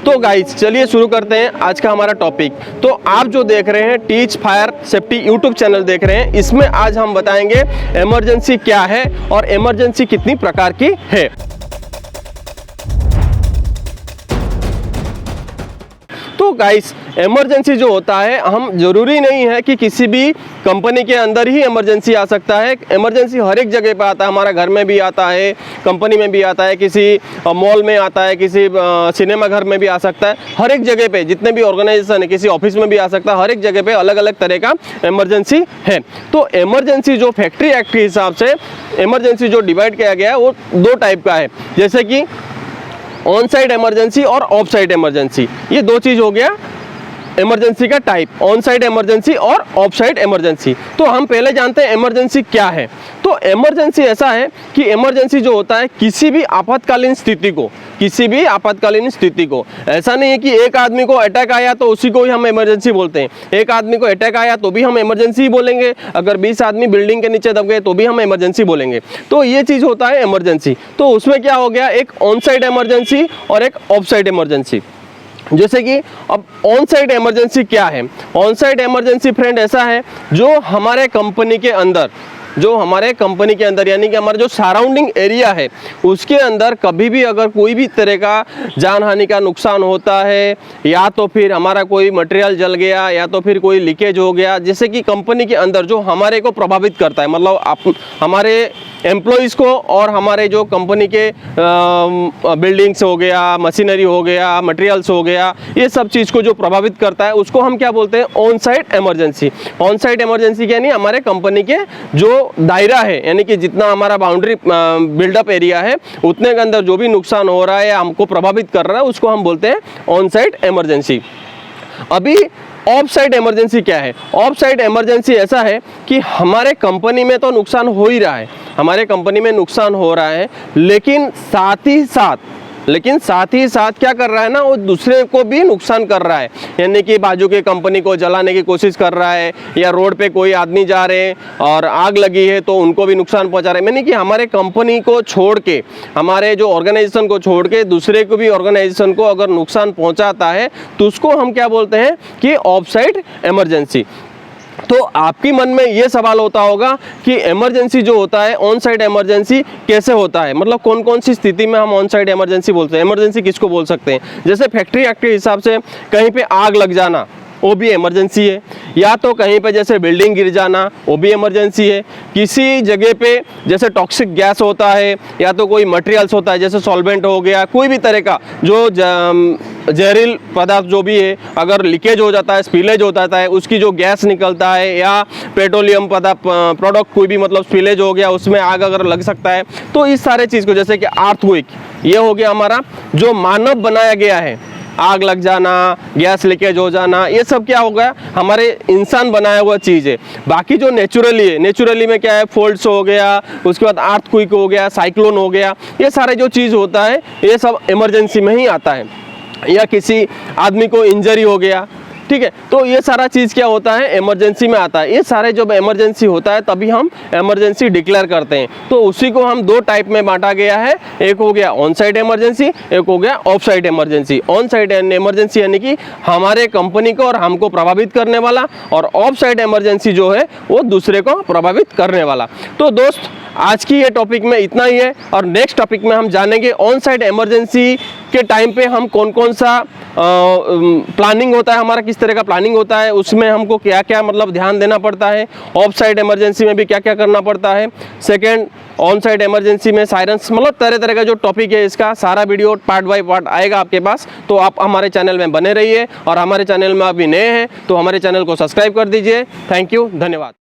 तो गाइस चलिए शुरू करते हैं आज का हमारा टॉपिक। तो आप जो देख रहे हैं teach fire safety YouTube channel देख रहे हैं, इसमें आज हम बताएंगे इमरजेंसी क्या है और इमरजेंसी कितनी प्रकार की है। तो गाइस इमरजेंसी जो होता है, हम जरूरी नहीं है कि किसी भी कंपनी के अंदर ही इमरजेंसी आ सकता है। इमरजेंसी हर एक जगह पे आता है, हमारा घर में भी आता है, कंपनी में भी आता है, किसी मॉल में आता है, किसी सिनेमा घर में भी आ सकता है। हर एक जगह पे जितने भी ऑर्गेनाइजेशन है, किसी ऑफिस में भी आ सकता है। हर एक जगह पे अलग अलग तरह का इमरजेंसी है। तो इमरजेंसी जो फैक्ट्री एक्ट के हिसाब से इमरजेंसी जो डिवाइड किया गया है वो दो टाइप का है, जैसे कि ऑन साइट इमरजेंसी और ऑफ साइट इमरजेंसी। ये दो चीज हो गया इमरजेंसी का टाइप, ऑन साइट इमरजेंसी और ऑफ साइट इमरजेंसी। तो हम पहले जानते हैं इमरजेंसी क्या है। तो इमरजेंसी ऐसा है कि इमरजेंसी जो होता है किसी भी आपातकालीन स्थिति को, ऐसा नहीं है कि एक आदमी को अटैक आया तो उसी को ही हम इमरजेंसी बोलते हैं। एक आदमी को अटैक आया तो भी हम इमरजेंसी ही बोलेंगे, अगर 20 आदमी बिल्डिंग के नीचे दब गए तो भी हम इमरजेंसी बोलेंगे। तो ये चीज होता है इमरजेंसी। तो उसमें क्या हो गया, एक ऑन साइट इमरजेंसी और एक ऑफ साइट इमरजेंसी। जैसे कि अब ऑन साइट इमरजेंसी क्या है। ऑन साइट इमरजेंसी फ्रेंड ऐसा है जो हमारे कंपनी के अंदर यानी कि हमारा जो सराउंडिंग एरिया है उसके अंदर कभी भी अगर कोई भी तरह का जान हानि का नुकसान होता है, या तो फिर हमारा कोई मटेरियल जल गया, या तो फिर कोई लीकेज हो गया, जैसे कि कंपनी के अंदर जो हमारे को प्रभावित करता है, मतलब हमारे एम्प्लॉइज़ को और हमारे जो कंपनी के बिल्डिंग्स हो गया, मशीनरी हो गया, मटेरियल्स हो गया, ये सब चीज़ को जो प्रभावित करता है उसको हम क्या बोलते हैं, on site emergency. On site emergency यानी हमारे कंपनी के जो दायरा है, यानी कि जितना हमारा बाउंड्री बिल्डअप एरिया है उतने के अंदर जो भी नुकसान हो रहा है या हमको प्रभावित कर रहा है उसको हम बोलते हैं ऑन साइट इमरजेंसी। अभी ऑफ साइट इमरजेंसी क्या है। ऑफ साइट इमरजेंसी ऐसा है कि हमारे कंपनी में तो नुकसान हो ही रहा है, हमारे कंपनी में नुकसान हो रहा है, लेकिन साथ ही साथ क्या कर रहा है ना, वो दूसरे को भी नुकसान कर रहा है। यानी कि बाजू के कंपनी को जलाने की कोशिश कर रहा है, या रोड पे कोई आदमी जा रहे हैं और आग लगी है तो उनको भी नुकसान पहुंचा रहे हैं। यानी कि हमारे कंपनी को छोड़ के, हमारे जो ऑर्गेनाइजेशन को छोड़ के दूसरे को भी ऑर्गेनाइजेशन को अगर नुकसान पहुंचाता है तो उसको हम क्या बोलते हैं कि ऑफ साइट इमरजेंसी। तो आपकी मन में ये सवाल होता होगा कि इमरजेंसी जो होता है, ऑन साइट इमरजेंसी कैसे होता है, मतलब कौन कौन सी स्थिति में हम ऑन साइट इमरजेंसी बोलते हैं, इमरजेंसी किसको बोल सकते हैं। जैसे फैक्ट्री एक्ट के हिसाब से कहीं पे आग लग जाना वो भी इमरजेंसी है, या तो कहीं पे जैसे बिल्डिंग गिर जाना वो भी इमरजेंसी है। किसी जगह पे जैसे टॉक्सिक गैस होता है, या तो कोई मटेरियल्स होता है जैसे सॉल्वेंट हो गया, कोई भी तरह का जो जहरील पदार्थ जो भी है, अगर लीकेज हो जाता है, स्पिलेज हो जाता है, उसकी जो गैस निकलता है, या पेट्रोलियम प्रोडक्ट कोई भी मतलब स्पिलेज हो गया, उसमें आग अगर लग सकता है। तो इस सारे चीज़ को, जैसे कि अर्थक्वेक, ये हो गया हमारा जो मानव बनाया गया है, आग लग जाना, गैस लीकेज हो जाना, ये सब क्या हो गया, हमारे इंसान बनाया हुआ चीज़ है। बाकी जो नेचुरली है, नेचुरली में क्या है, फॉल्ट्स हो गया, उसके बाद अर्थक्वेक हो गया, साइक्लोन हो गया, ये सारे जो चीज़ होता है ये सब इमरजेंसी में ही आता है। या किसी आदमी को इंजरी हो गया, ठीक है, तो ये सारा चीज़ क्या होता है, इमरजेंसी में आता है। ये सारे जब इमरजेंसी होता है तभी हम इमरजेंसी डिक्लेयर करते हैं। तो उसी को हम दो टाइप में बांटा गया है, एक हो गया ऑन साइट इमरजेंसी, एक हो गया of site emergency. On site emergency यानी कि हमारे कंपनी को और हमको प्रभावित करने वाला, और ऑफ साइट इमरजेंसी जो है वो दूसरे को प्रभावित करने वाला। तो दोस्त आज की ये टॉपिक में इतना ही है, और नेक्स्ट टॉपिक में हम जानेंगे ऑन साइट इमरजेंसी के टाइम पे हम कौन कौन सा प्लानिंग होता है, हमारा किस तरह का प्लानिंग होता है, उसमें हमको क्या क्या मतलब ध्यान देना पड़ता है, ऑफ साइट इमरजेंसी में भी क्या क्या करना पड़ता है। सेकेंड, ऑन साइट इमरजेंसी में सायरन्स, मतलब तरह तरह का जो टॉपिक है इसका सारा वीडियो पार्ट बाय पार्ट आएगा आपके पास। तो आप हमारे चैनल में बने रहिए, और हमारे चैनल में अभी नए हैं तो हमारे चैनल को सब्सक्राइब कर दीजिए। थैंक यू, धन्यवाद।